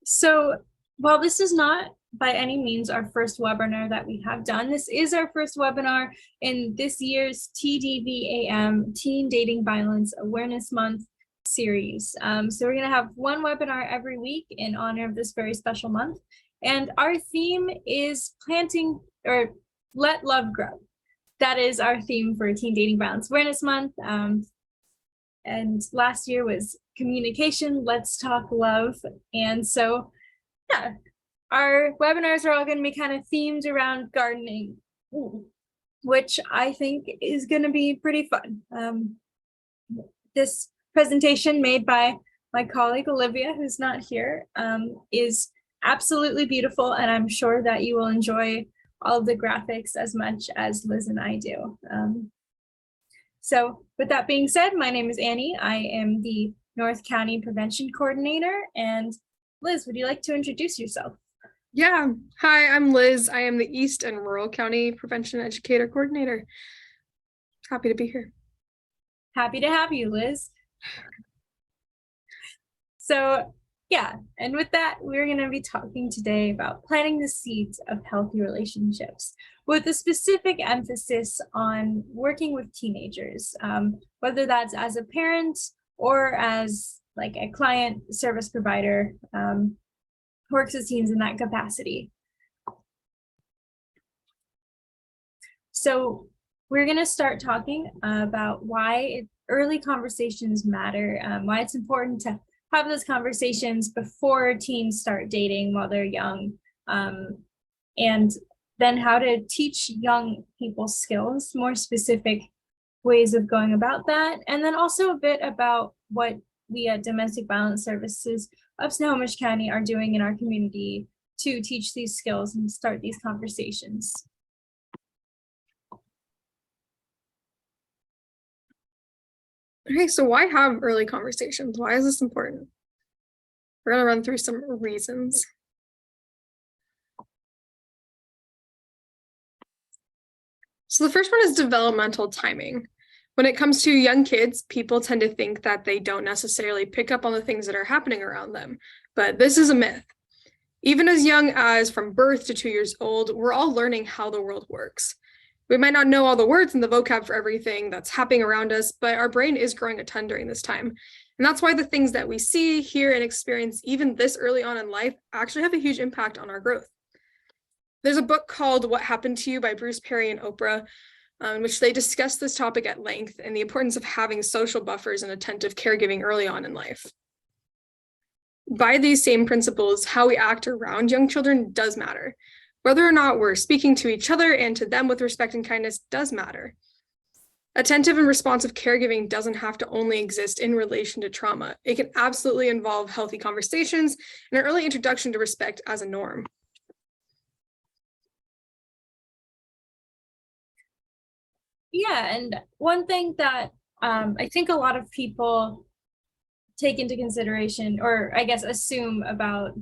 So while this is not by any means our first webinar that we have done, this is our first webinar in this year's TDVAM, Teen Dating Violence Awareness Month series. So we're going to have one webinar every week in honor of this very special month. And our theme is planting or let love grow. That is our theme for Teen Dating Violence Awareness Month. And last year was communication, let's talk love. And so, yeah, our webinars are all going to be kind of themed around gardening, which I think is going to be pretty fun. This presentation made by my colleague Olivia, who's not here, is absolutely beautiful, and I'm sure that you will enjoy all of the graphics as much as Liz and I do. So with that being said, my name is Annie. I am the North County Prevention Coordinator. And Liz, would you like to introduce yourself? Yeah. Hi, I'm Liz. I am the East and Rural County Prevention Educator Coordinator. Happy to be here. Happy to have you, Liz. So yeah, and with that, we're going to be talking today about planting the seeds of healthy relationships with a specific emphasis on working with teenagers, whether that's as a parent or as like a client service provider, works with teens in that capacity. So we're going to start talking about why early conversations matter, why it's important to have those conversations before teens start dating while they're young, and then how to teach young people skills, more specific ways of going about that, and then also a bit about what we at Domestic Violence Services of Snohomish County are doing in our community to teach these skills and start these conversations. Okay, so why have early conversations? Why is this important? We're going to run through some reasons. So the first one is developmental timing. When it comes to young kids, people tend to think that they don't necessarily pick up on the things that are happening around them, but this is a myth. Even as young as from birth to 2 years old, we're all learning how the world works. We might not know all the words and the vocab for everything that's happening around us, but our brain is growing a ton during this time. And that's why the things that we see, hear, and experience even this early on in life actually have a huge impact on our growth. There's a book called What Happened to You by Bruce Perry and Oprah, in which they discuss this topic at length and the importance of having social buffers and attentive caregiving early on in life. By these same principles, how we act around young children does matter. Whether or not we're speaking to each other and to them with respect and kindness does matter. Attentive and responsive caregiving doesn't have to only exist in relation to trauma. It can absolutely involve healthy conversations and an early introduction to respect as a norm. Yeah, and one thing that I think a lot of people take into consideration, or I guess assume about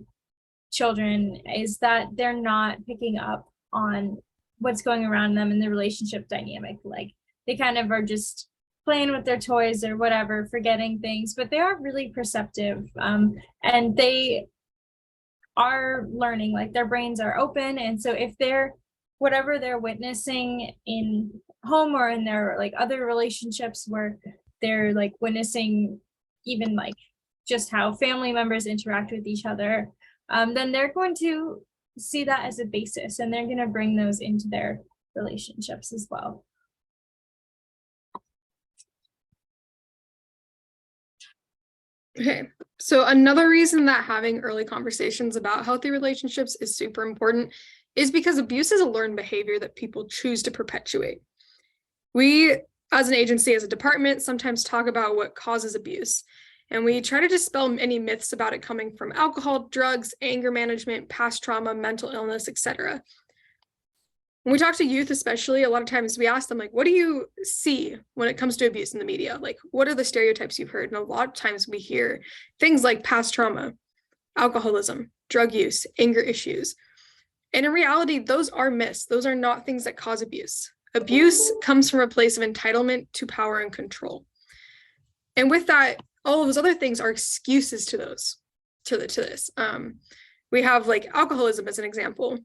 children, is that they're not picking up on what's going around them in the relationship dynamic. Like they kind of are just playing with their toys or whatever, forgetting things, but they are really perceptive, and they are learning, like their brains are open. And so if they're whatever they're witnessing in home or in their like other relationships where they're like witnessing even like just how family members interact with each other, then they're going to see that as a basis and they're going to bring those into their relationships as well. Okay, so another reason that having early conversations about healthy relationships is super important is because abuse is a learned behavior that people choose to perpetuate. We, as an agency, as a department, sometimes talk about what causes abuse, and we try to dispel any myths about it coming from alcohol, drugs, anger management, past trauma, mental illness, etc. When we talk to youth, especially, a lot of times we ask them, like, what do you see when it comes to abuse in the media? Like, what are the stereotypes you've heard? And a lot of times we hear things like past trauma, alcoholism, drug use, anger issues. And in reality, those are myths. Those are not things that cause abuse. Abuse comes from a place of entitlement to power and control. And with that, all of those other things are excuses to those. to this. We have like alcoholism as an example.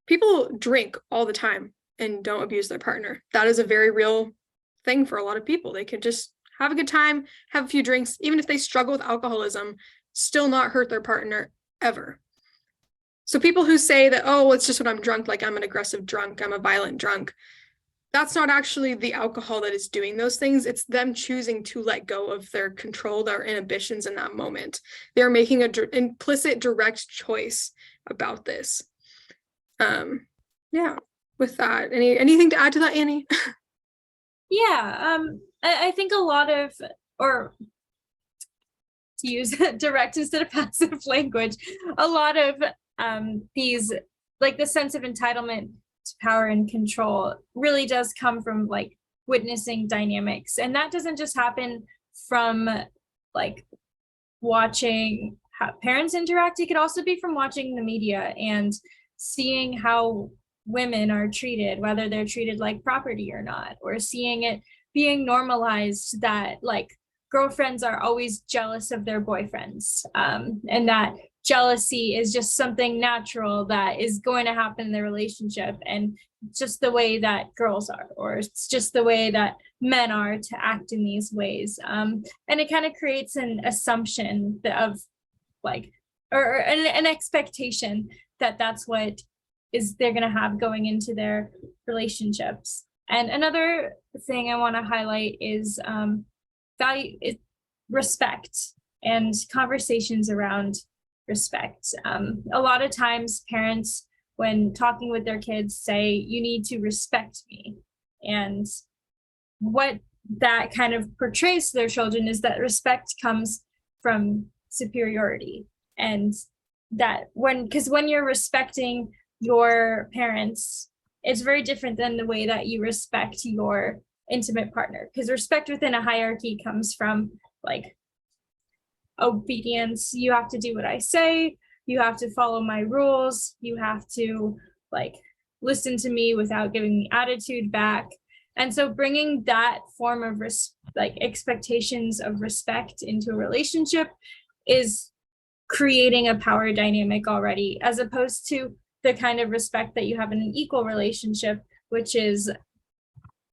People drink all the time and don't abuse their partner. That is a very real thing for a lot of people. They can just have a good time, have a few drinks, even if they struggle with alcoholism, still not hurt their partner ever. So people who say that, oh, it's just when I'm drunk, like I'm an aggressive drunk, I'm a violent drunk, that's not actually the alcohol that is doing those things. It's them choosing to let go of their control, their inhibitions in that moment. They're making an implicit direct choice about this. Yeah, with that, anything to add to that, Annie? Yeah, I think a lot of, or to use direct instead of passive language, a lot of these, like the sense of entitlement to power and control really does come from like witnessing dynamics. And that doesn't just happen from like watching how parents interact. It could also be from watching the media and seeing how women are treated, whether they're treated like property or not, or seeing it being normalized that like girlfriends are always jealous of their boyfriends, and that jealousy is just something natural that is going to happen in the relationship, and just the way that girls are, or it's just the way that men are to act in these ways. And it kind of creates an assumption of like, or an expectation that that's what is they're going to have going into their relationships. And another thing I want to highlight is respect and conversations around respect. A lot of times parents, when talking with their kids, say, you need to respect me. And what that kind of portrays to their children is that respect comes from superiority. And that because when you're respecting your parents, it's very different than the way that you respect your intimate partner, because respect within a hierarchy comes from like obedience. You have to do what I say, you have to follow my rules, you have to like listen to me without giving me attitude back. And so bringing that form of like expectations of respect into a relationship is creating a power dynamic already, as opposed to the kind of respect that you have in an equal relationship, which is,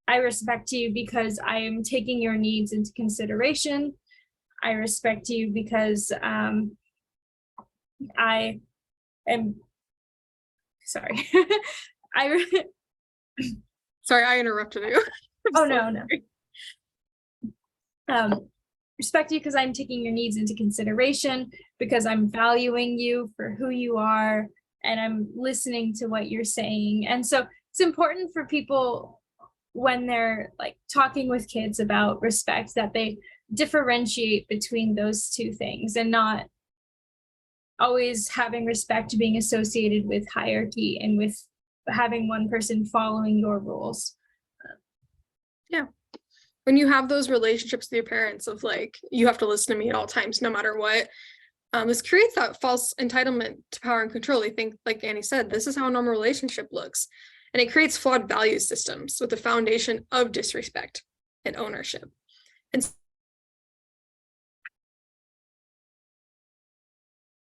I respect you because I am taking your needs into consideration. I respect you because I am sorry. Sorry, I interrupted you. Oh, no. Respect you because I'm taking your needs into consideration, because I'm valuing you for who you are, and I'm listening to what you're saying. And so it's important for people when they're like talking with kids about respect, that they differentiate between those two things, and not always having respect being associated with hierarchy and with having one person following your rules. Yeah. When you have those relationships with your parents of like, you have to listen to me at all times, no matter what, this creates that false entitlement to power and control. They think, like Annie said, this is how a normal relationship looks. And it creates flawed value systems with the foundation of disrespect and ownership. And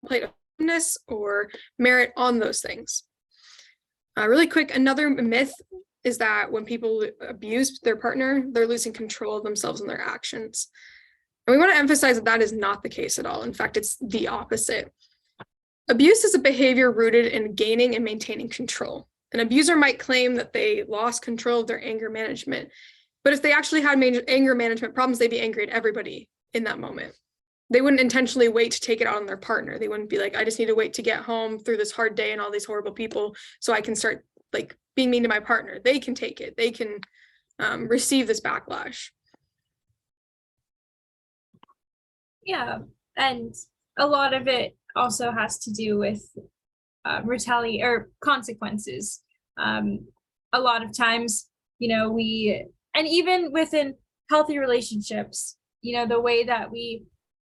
openness or merit on those things. Really quick, another myth is that when people abuse their partner, they're losing control of themselves and their actions. And we want to emphasize that that is not the case at all. In fact, it's the opposite. Abuse is a behavior rooted in gaining and maintaining control. An abuser might claim that they lost control of their anger management, but if they actually had anger management problems, they'd be angry at everybody in that moment. They wouldn't intentionally wait to take it out on their partner. They wouldn't be like, I just need to wait to get home through this hard day and all these horrible people so I can start like being mean to my partner. They can take it. They can receive this backlash. Yeah, and a lot of it also has to do with retaliation or consequences. A lot of times, and even within healthy relationships, the way that we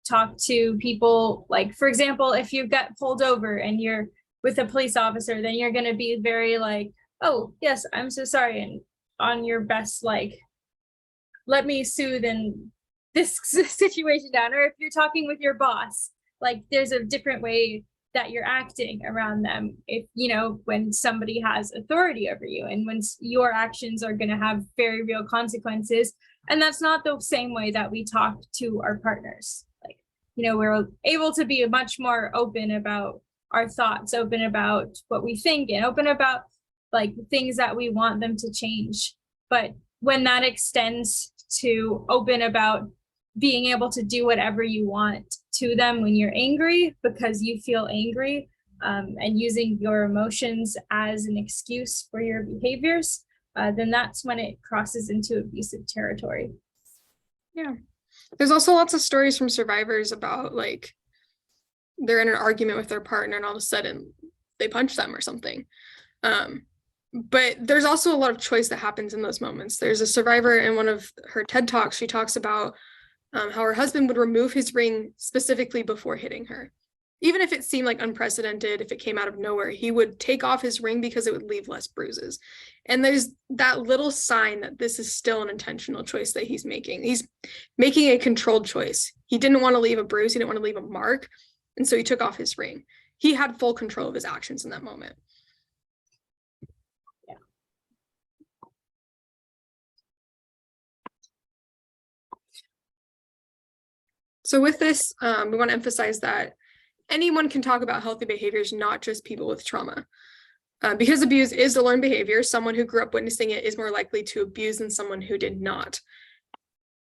talk to people, like, for example, if you get pulled over and you're with a police officer, then you're going to be very like, oh, yes, I'm so sorry. And on your best, like, let me soothe and this situation down. Or if you're talking with your boss like there's a different way that you're acting around them, if when somebody has authority over you, and when your actions are going to have very real consequences. And that's not the same way that we talk to our partners. Like, we're able to be much more open about our thoughts, open about what we think, and open about like things that we want them to change. But when that extends to open about being able to do whatever you want to them when you're angry because you feel angry, and using your emotions as an excuse for your behaviors, then that's when it crosses into abusive territory. Yeah. There's also lots of stories from survivors about like they're in an argument with their partner and all of a sudden they punch them or something. But there's also a lot of choice that happens in those moments. There's a survivor in one of her TED Talks. She talks about how her husband would remove his ring specifically before hitting her. Even if it seemed like unprecedented, if it came out of nowhere, he would take off his ring because it would leave less bruises. And there's that little sign that this is still an intentional choice that he's making. He's making a controlled choice. He didn't want to leave a bruise. He didn't want to leave a mark. And so he took off his ring. He had full control of his actions in that moment. So with this, we want to emphasize that anyone can talk about healthy behaviors, not just people with trauma. Because abuse is a learned behavior, someone who grew up witnessing it is more likely to abuse than someone who did not.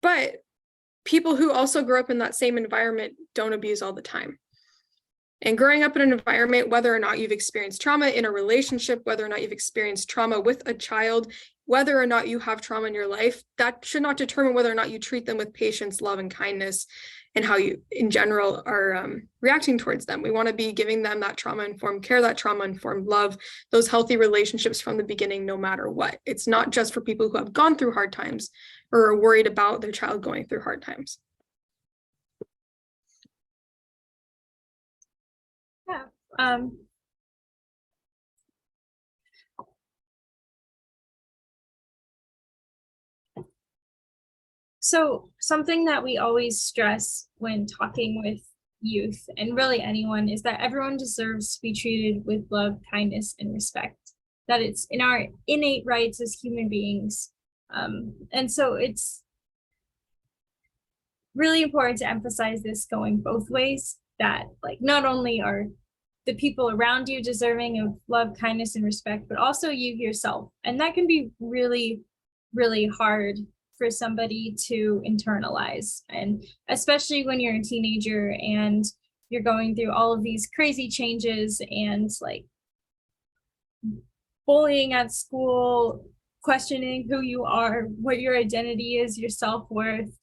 But people who also grew up in that same environment don't abuse all the time. And growing up in an environment, whether or not you've experienced trauma in a relationship, whether or not you've experienced trauma with a child, whether or not you have trauma in your life, that should not determine whether or not you treat them with patience, love, and kindness, and how you in general are reacting towards them. We want to be giving them that trauma-informed care, that trauma-informed love, those healthy relationships from the beginning, no matter what. It's not just for people who have gone through hard times or are worried about their child going through hard times. Yeah. So something that we always stress when talking with youth, and really anyone, is that everyone deserves to be treated with love, kindness, and respect. That it's in our innate rights as human beings. And so it's really important to emphasize this going both ways, that like not only are the people around you deserving of love, kindness, and respect, but also you yourself. And that can be really, really hard for somebody to internalize. And especially when you're a teenager and you're going through all of these crazy changes and like bullying at school, questioning who you are, what your identity is, your self-worth,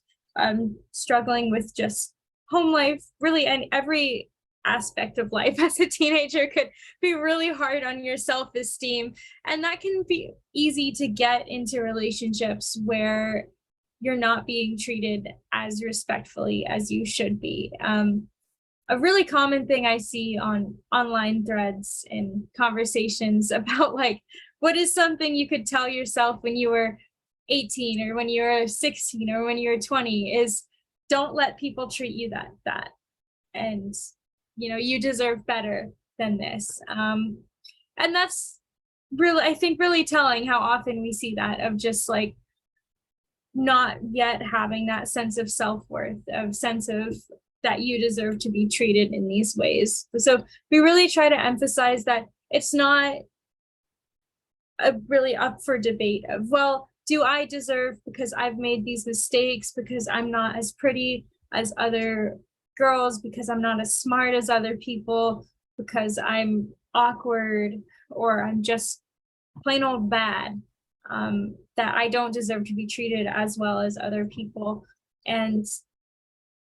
struggling with just home life, really, and every aspect of life as a teenager could be really hard on your self-esteem. And that can be easy to get into relationships where you're not being treated as respectfully as you should be. A really common thing I see on online threads and conversations about like, what is something you could tell yourself when you were 18 or when you were 16 or when you were 20 is don't let people treat you that. And you deserve better than this. And that's really, I think, really telling how often we see that, of just like not yet having that sense of self-worth, of sense of that you deserve to be treated in these ways. So we really try to emphasize that it's not really up for debate of, well, do I deserve, because I've made these mistakes, because I'm not as pretty as other girls, because I'm not as smart as other people, because I'm awkward, or I'm just plain old bad, that I don't deserve to be treated as well as other people. And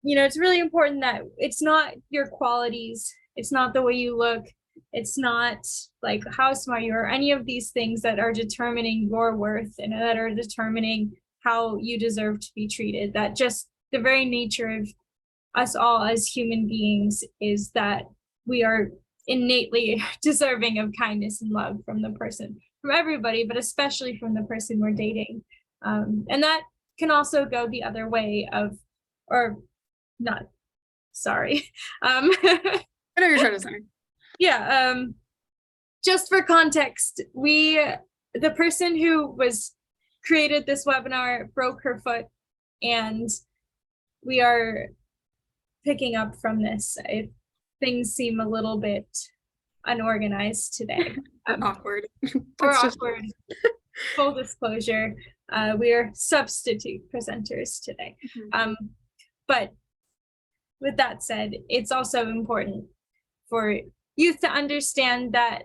it's really important that it's not your qualities, it's not the way you look, it's not like how smart you are, any of these things that are determining your worth and that are determining how you deserve to be treated. That just the very nature of us all as human beings is that we are innately deserving of kindness and love from the person, from everybody, but especially from the person we're dating. And that can also go the other way of, or not sorry. I know you're trying to say. Yeah, just for context, the person who created this webinar broke her foot, and we are picking up from this. Things seem a little bit unorganized today. Awkward. Or awkward. Full disclosure, we are substitute presenters today. But with that said, it's also important for youth to understand that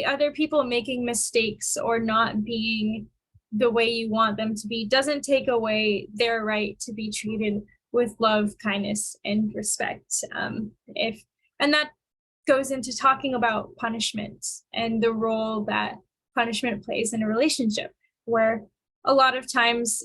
other people making mistakes or not being the way you want them to be doesn't take away their right to be treated with love, kindness, and respect. And that goes into talking about punishment and the role that punishment plays in a relationship, where a lot of times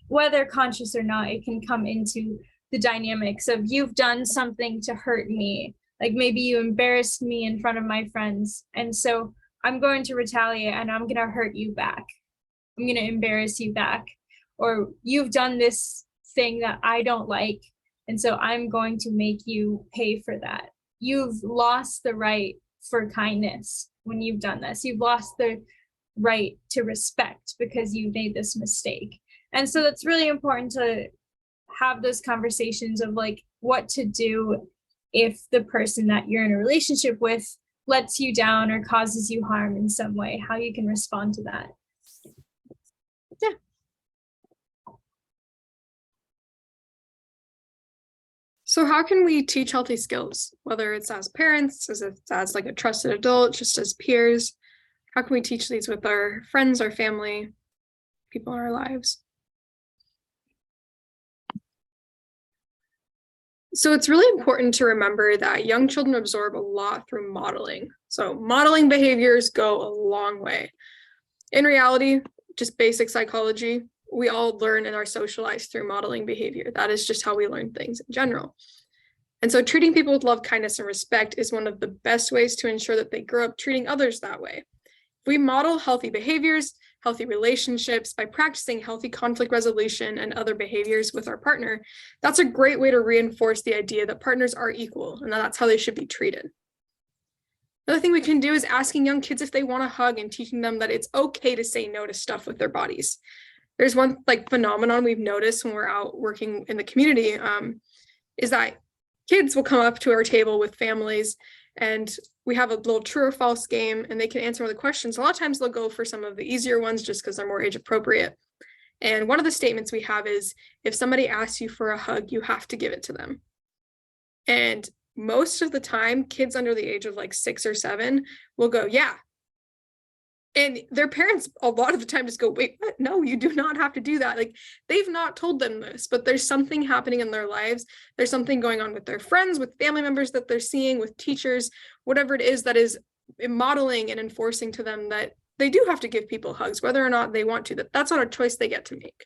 whether conscious or not, it can come into the dynamics of you've done something to hurt me. Like maybe you embarrassed me in front of my friends, and so I'm going to retaliate and I'm going to hurt you back. I'm going to embarrass you back. Or you've done this thing that I don't like, and so I'm going to make you pay for that. You've lost the right for kindness when you've done this. You've lost the right to respect because you made this mistake. And so that's really important to have those conversations of like what to do if the person that you're in a relationship with lets you down or causes you harm in some way, how you can respond to that. Yeah. So how can we teach healthy skills, whether it's as parents, as like a trusted adult, just as peers? How can we teach these with our friends, our family, people in our lives? So it's really important to remember that young children absorb a lot through modeling. So modeling behaviors go a long way. In reality, just basic psychology, we all learn and are socialized through modeling behavior. That is just how we learn things in general. And so treating people with love, kindness, and respect is one of the best ways to ensure that they grow up treating others that way. If we model healthy behaviors, healthy relationships by practicing healthy conflict resolution and other behaviors with our partner, that's a great way to reinforce the idea that partners are equal and that's how they should be treated. Another thing we can do is asking young kids if they want to hug and teaching them that it's okay to say no to stuff with their bodies. There's one phenomenon we've noticed when we're out working in the community, is that kids will come up to our table with families and we have a little true or false game and they can answer all the questions. A lot of times they'll go for some of the easier ones just because they're more age appropriate. And one of the statements we have is, if somebody asks you for a hug, you have to give it to them. And most of the time, kids under the age of 6 or 7 will go, yeah. And their parents, a lot of the time, just go, wait, what? No, you do not have to do that. They've not told them this, but there's something happening in their lives. There's something going on with their friends, with family members that they're seeing, with teachers, whatever it is that is modeling and enforcing to them that they do have to give people hugs, whether or not they want to. That's not a choice they get to make.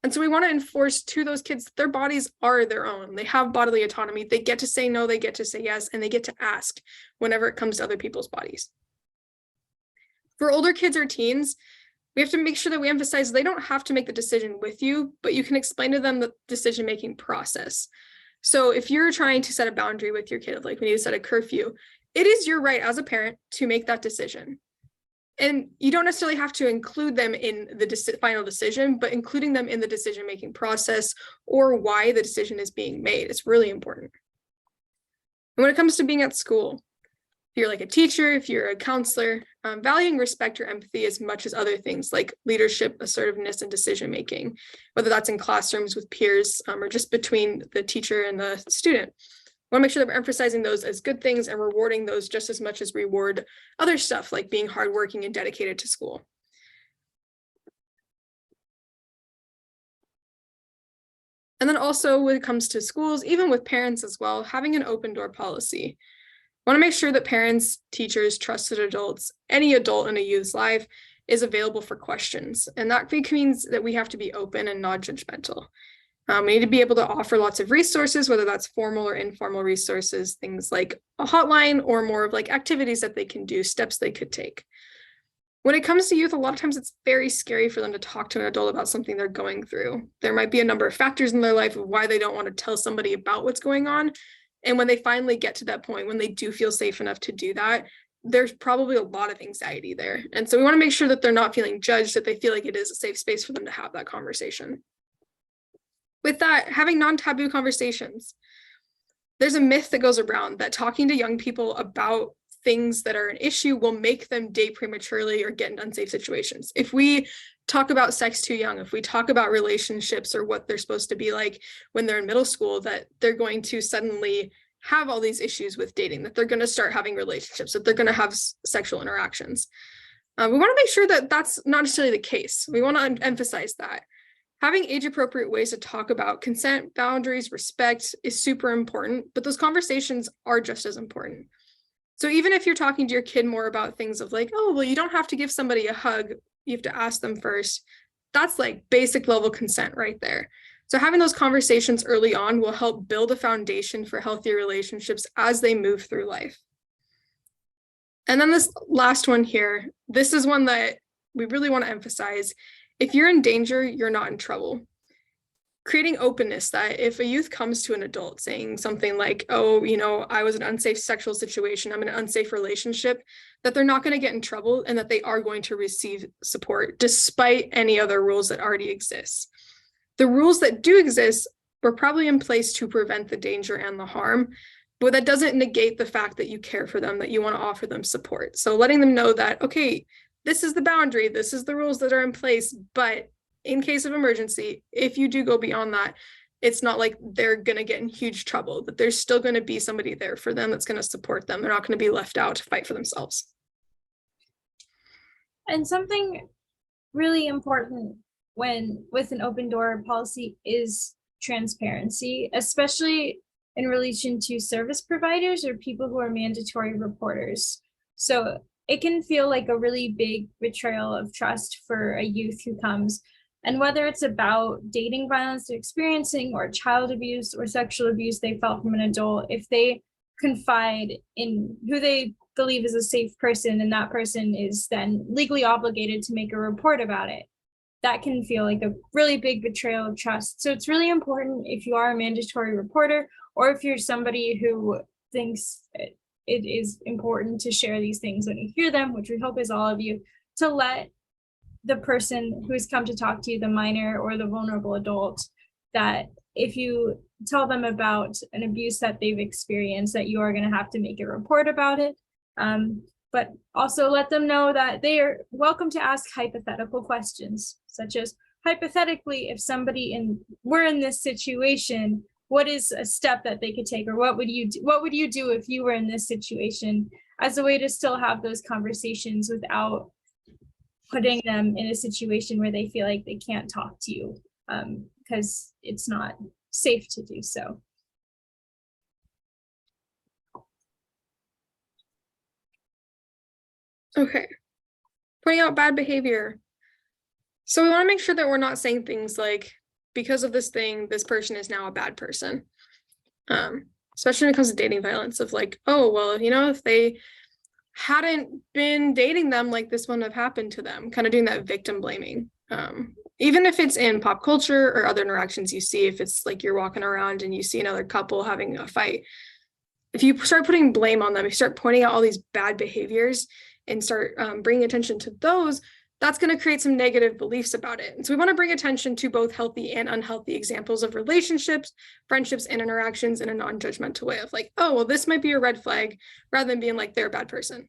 And so we want to enforce to those kids that their bodies are their own. They have bodily autonomy. They get to say no, they get to say yes, and they get to ask whenever it comes to other people's bodies. For older kids or teens, we have to make sure that we emphasize they don't have to make the decision with you, but you can explain to them the decision-making process. So if you're trying to set a boundary with your kid, like we need to set a curfew, it is your right as a parent to make that decision. And you don't necessarily have to include them in the final decision, but including them in the decision-making process or why the decision is being made is really important. And when it comes to being at school, if you're a teacher, if you're a counselor, valuing respect or empathy as much as other things like leadership, assertiveness, and decision-making, whether that's in classrooms with peers or just between the teacher and the student. We want to make sure that we're emphasizing those as good things and rewarding those just as much as we reward other stuff like being hardworking and dedicated to school. And then also when it comes to schools, even with parents as well, having an open door policy. I want to make sure that parents, teachers, trusted adults, any adult in a youth's life is available for questions. And that means that we have to be open and non-judgmental. We need to be able to offer lots of resources, whether that's formal or informal resources, things like a hotline or more of activities that they can do, steps they could take. When it comes to youth, a lot of times it's very scary for them to talk to an adult about something they're going through. There might be a number of factors in their life of why they don't want to tell somebody about what's going on. And when they finally get to that point, when they do feel safe enough to do that, there's probably a lot of anxiety there. And so we want to make sure that they're not feeling judged, that they feel like it is a safe space for them to have that conversation. With that, having non-taboo conversations. There's a myth that goes around that talking to young people about things that are an issue will make them date prematurely or get in unsafe situations. If we talk about sex too young, if we talk about relationships or what they're supposed to be like when they're in middle school, that they're going to suddenly have all these issues with dating, that they're going to start having relationships, that they're going to have sexual interactions. We want to make sure that that's not necessarily the case. We want to emphasize that. Having age-appropriate ways to talk about consent, boundaries, respect is super important, but those conversations are just as important. So even if you're talking to your kid more about things of like, oh, well, you don't have to give somebody a hug, you have to ask them first. That's like basic level consent right there. So having those conversations early on will help build a foundation for healthier relationships as they move through life. And then this last one here, this is one that we really want to emphasize. If you're in danger, you're not in trouble. Creating openness, that if a youth comes to an adult saying something like, oh, you know, I was in an unsafe sexual situation, I'm in an unsafe relationship, that they're not going to get in trouble and that they are going to receive support despite any other rules that already exist. The rules that do exist were probably in place to prevent the danger and the harm, but that doesn't negate the fact that you care for them, that you want to offer them support. So letting them know that, okay, this is the boundary, this is the rules that are in place, but in case of emergency, if you do go beyond that, it's not like they're going to get in huge trouble, that there's still going to be somebody there for them that's going to support them. They're not going to be left out to fight for themselves. And something really important with an open door policy is transparency, especially in relation to service providers or people who are mandatory reporters. So it can feel like a really big betrayal of trust for a youth who comes. And whether it's about dating violence they're experiencing or child abuse or sexual abuse they felt from an adult, if they confide in who they believe is a safe person and that person is then legally obligated to make a report about it, that can feel like a really big betrayal of trust. So it's really important, if you are a mandatory reporter or if you're somebody who thinks it is important to share these things when you hear them, which we hope is all of you, to let the person who has come to talk to you, the minor or the vulnerable adult, that if you tell them about an abuse that they've experienced, that you are going to have to make a report about it. But also let them know that they are welcome to ask hypothetical questions, such as, hypothetically, if somebody were in this situation, what is a step that they could take, or what would you do if you were in this situation, as a way to still have those conversations without putting them in a situation where they feel like they can't talk to you because it's not safe to do so. Okay, pointing out bad behavior. So we want to make sure that we're not saying things like, because of this thing, this person is now a bad person. Especially when it comes to dating violence, of like, oh, well, you know, if they hadn't been dating them, like this wouldn't have happened to them, kind of doing that victim blaming. Even if it's in pop culture or other interactions you see, if it's like you're walking around and you see another couple having a fight, if you start putting blame on them, if you start pointing out all these bad behaviors and start bringing attention to those, that's going to create some negative beliefs about it. And so we want to bring attention to both healthy and unhealthy examples of relationships, friendships, and interactions in a non-judgmental way of like, oh, well, this might be a red flag, rather than being like, they're a bad person.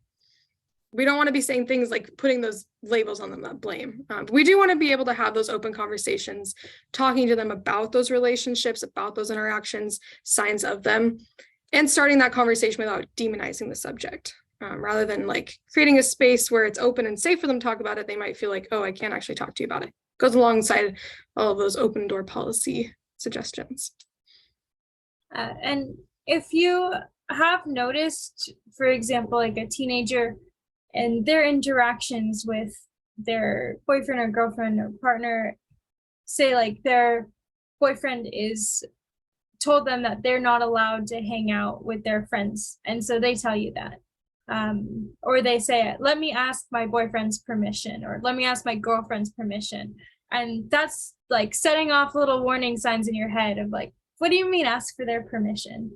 We don't want to be saying things like putting those labels on them, that blame. But we do want to be able to have those open conversations, talking to them about those relationships, about those interactions, signs of them, and starting that conversation without demonizing the subject. Rather than like creating a space where it's open and safe for them to talk about it, they might feel like, oh, I can't actually talk to you about it. Goes alongside all of those open door policy suggestions. And if you have noticed, for example, like a teenager and their interactions with their boyfriend or girlfriend or partner, say like their boyfriend is told them that they're not allowed to hang out with their friends, and so they tell you that. Or they say, let me ask my boyfriend's permission, or let me ask my girlfriend's permission. And that's like setting off little warning signs in your head of like, what do you mean ask for their permission?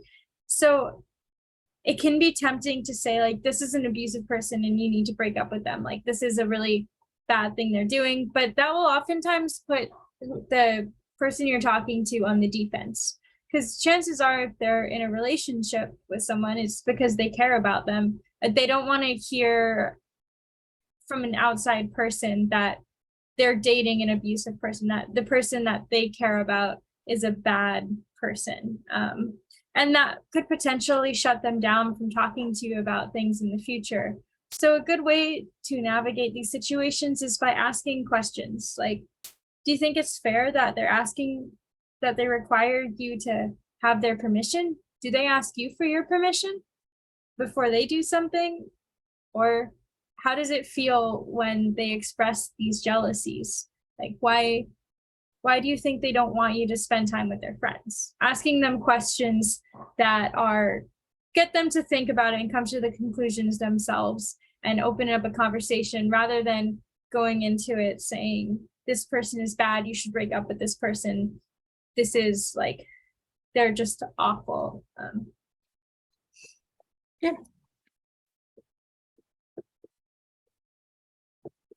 So it can be tempting to say like, this is an abusive person and you need to break up with them. Like, this is a really bad thing they're doing, but that will oftentimes put the person you're talking to on the defense. Because chances are, if they're in a relationship with someone, it's because they care about them. They don't want to hear from an outside person that they're dating an abusive person, that the person that they care about is a bad person. And that could potentially shut them down from talking to you about things in the future. So a good way to navigate these situations is by asking questions like, do you think it's fair that they're asking, that they require you to have their permission? Do they ask you for your permission before they do something? Or how does it feel when they express these jealousies? Like, why do you think they don't want you to spend time with their friends? Asking them questions that are, get them to think about it and come to the conclusions themselves and open up a conversation, rather than going into it saying, this person is bad, you should break up with this person. This is like, they're just awful. Yeah.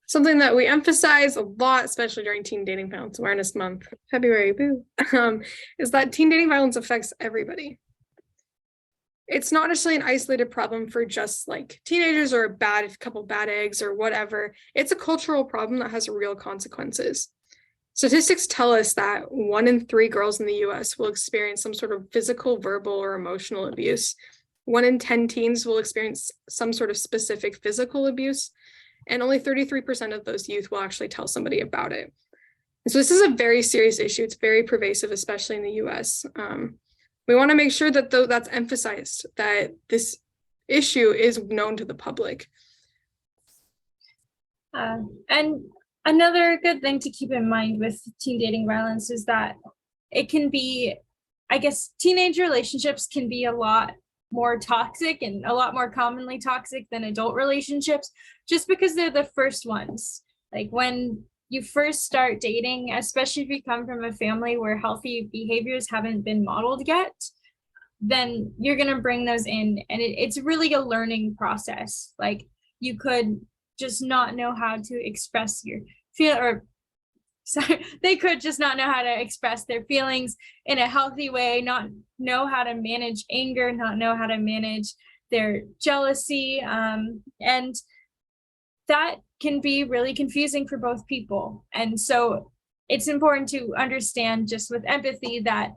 Something that we emphasize a lot, especially during Teen Dating Violence Awareness Month, February, boo, is that teen dating violence affects everybody. It's not necessarily an isolated problem for just like teenagers or a couple bad eggs or whatever. It's a cultural problem that has real consequences. Statistics tell us that 1 in 3 girls in the US will experience some sort of physical, verbal, or emotional abuse. 1 in 10 teens will experience some sort of specific physical abuse, and only 33% of those youth will actually tell somebody about it. And so this is a very serious issue. It's very pervasive, especially in the US. We want to make sure that that's emphasized, that this issue is known to the public. And another good thing to keep in mind with teen dating violence is that it can be, I guess, teenage relationships can be a lot more toxic and a lot more commonly toxic than adult relationships, just because they're the first ones. Like when you first start dating, especially if you come from a family where healthy behaviors haven't been modeled yet, then you're going to bring those in, and it's really a learning process. Like, you could just not know how to express your feel, or sorry, they could just not know how to express their feelings in a healthy way, not know how to manage anger, not know how to manage their jealousy. And that can be really confusing for both people. And so it's important to understand, just with empathy, that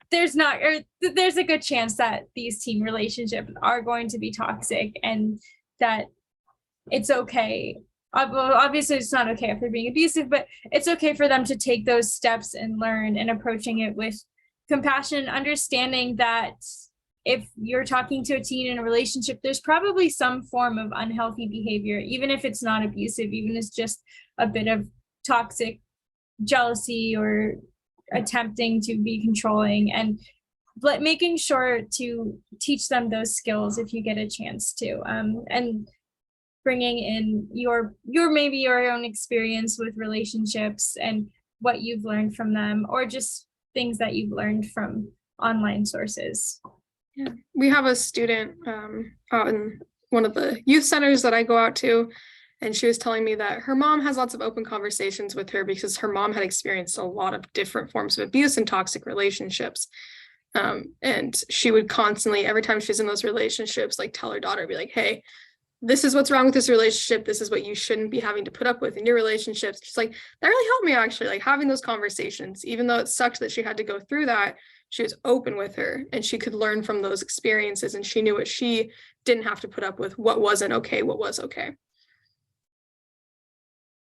there's a good chance that these teen relationships are going to be toxic, and that it's okay. Obviously, it's not okay if they're being abusive, but it's okay for them to take those steps and learn, and approaching it with compassion, understanding that if you're talking to a teen in a relationship, there's probably some form of unhealthy behavior, even if it's not abusive, even if it's just a bit of toxic jealousy or attempting to be controlling, and making sure to teach them those skills if you get a chance to, and bringing in your maybe your own experience with relationships and what you've learned from them, or just things that you've learned from online sources. Yeah, we have a student out in one of the youth centers that I go out to, and she was telling me that her mom has lots of open conversations with her because her mom had experienced a lot of different forms of abuse and toxic relationships. And she would constantly, every time she's in those relationships, like tell her daughter, be like, hey, this is what's wrong with this relationship. This is what you shouldn't be having to put up with in your relationships. She's like, that really helped me, actually, like having those conversations, even though it sucked that she had to go through that. She was open with her, and she could learn from those experiences, and she knew what she didn't have to put up with, what wasn't okay, what was okay.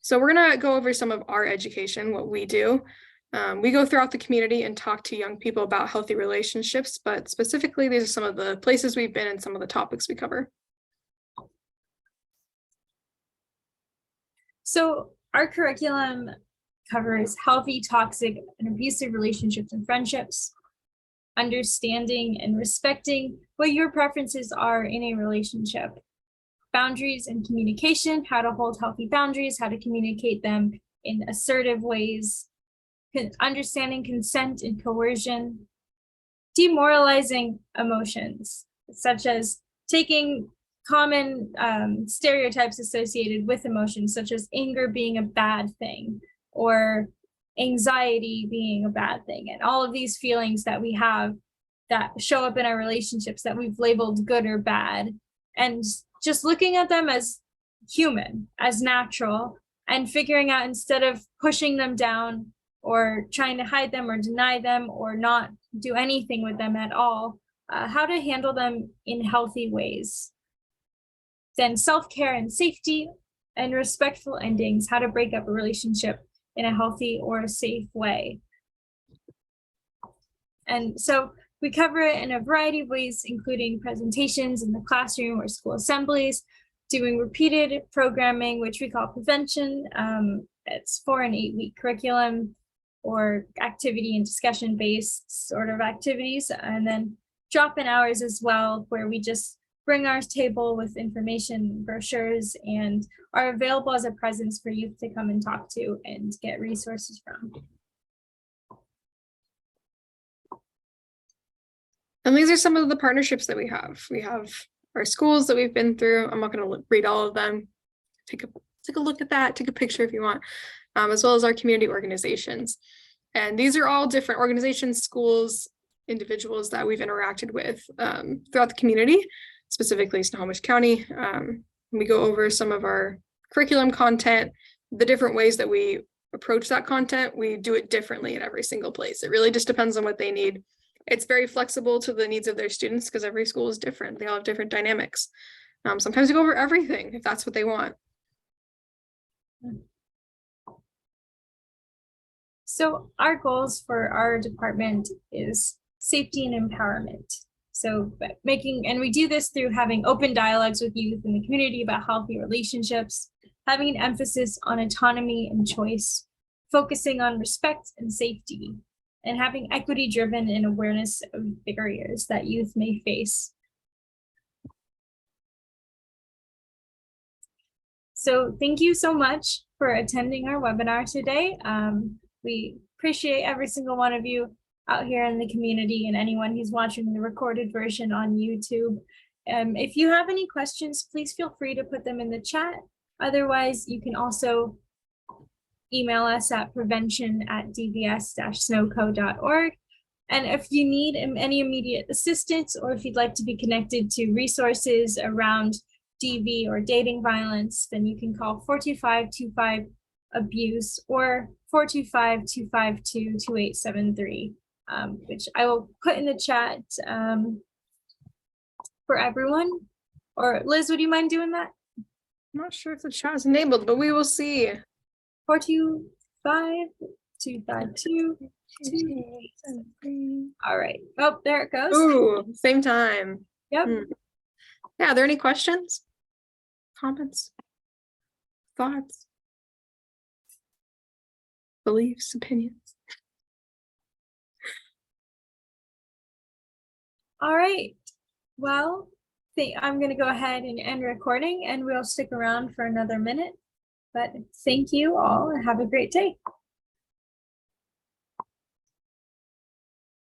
So we're going to go over some of our education, what we do. We go throughout the community and talk to young people about healthy relationships, but specifically, these are some of the places we've been and some of the topics we cover. So our curriculum covers healthy, toxic, and abusive relationships and friendships. understanding and respecting what your preferences are in a relationship. Boundaries and communication, how to hold healthy boundaries, how to communicate them in assertive ways, understanding consent and coercion, demoralizing emotions, such as taking common stereotypes associated with emotions, such as anger being a bad thing or anxiety being a bad thing, and all of these feelings that we have that show up in our relationships that we've labeled good or bad, and just looking at them as human, as natural, and figuring out, instead of pushing them down or trying to hide them or deny them or not do anything with them at all, how to handle them in healthy ways. Then self-care and safety and respectful endings, how to break up a relationship in a healthy or a safe way. And so we cover it in a variety of ways, including presentations in the classroom or school assemblies, doing repeated programming, which we call prevention. It's 4 and 8 week curriculum or activity and discussion based sort of activities, and then drop-in hours as well, where we just bring our table with information, brochures, and are available as a presence for youth to come and talk to and get resources from. And these are some of the partnerships that we have. We have our schools that we've been through. I'm not going to read all of them. Take a look at that, take a picture if you want, as well as our community organizations. And these are all different organizations, schools, individuals that we've interacted with throughout the community, specifically Snohomish County. We go over some of our curriculum content, the different ways that we approach that content. We do it differently at every single place. It really just depends on what they need. It's very flexible to the needs of their students because every school is different. They all have different dynamics. Sometimes we go over everything if that's what they want. So our goals for our department is safety and empowerment. So and we do this through having open dialogues with youth in the community about healthy relationships, having an emphasis on autonomy and choice, focusing on respect and safety, and having equity-driven and awareness of barriers that youth may face. So thank you so much for attending our webinar today. We appreciate every single one of you out here in the community and anyone who's watching the recorded version on YouTube. If you have any questions, please feel free to put them in the chat. Otherwise, you can also email us at prevention@dvs-snoco.org. And if you need any immediate assistance, or if you'd like to be connected to resources around DV or dating violence, then you can call 425-25-ABUSE or 425-252-2873, which I will put in the chat for everyone. Or Liz, would you mind doing that? I'm not sure if the chat is enabled, but we will see. 425-252-2873. All right. Oh, there it goes. Ooh, same time. Yep. Yeah, are there any questions? Comments? Thoughts? Beliefs? Opinions? All right. Well, I'm going to go ahead and end recording, and we'll stick around for another minute. But thank you all and have a great day.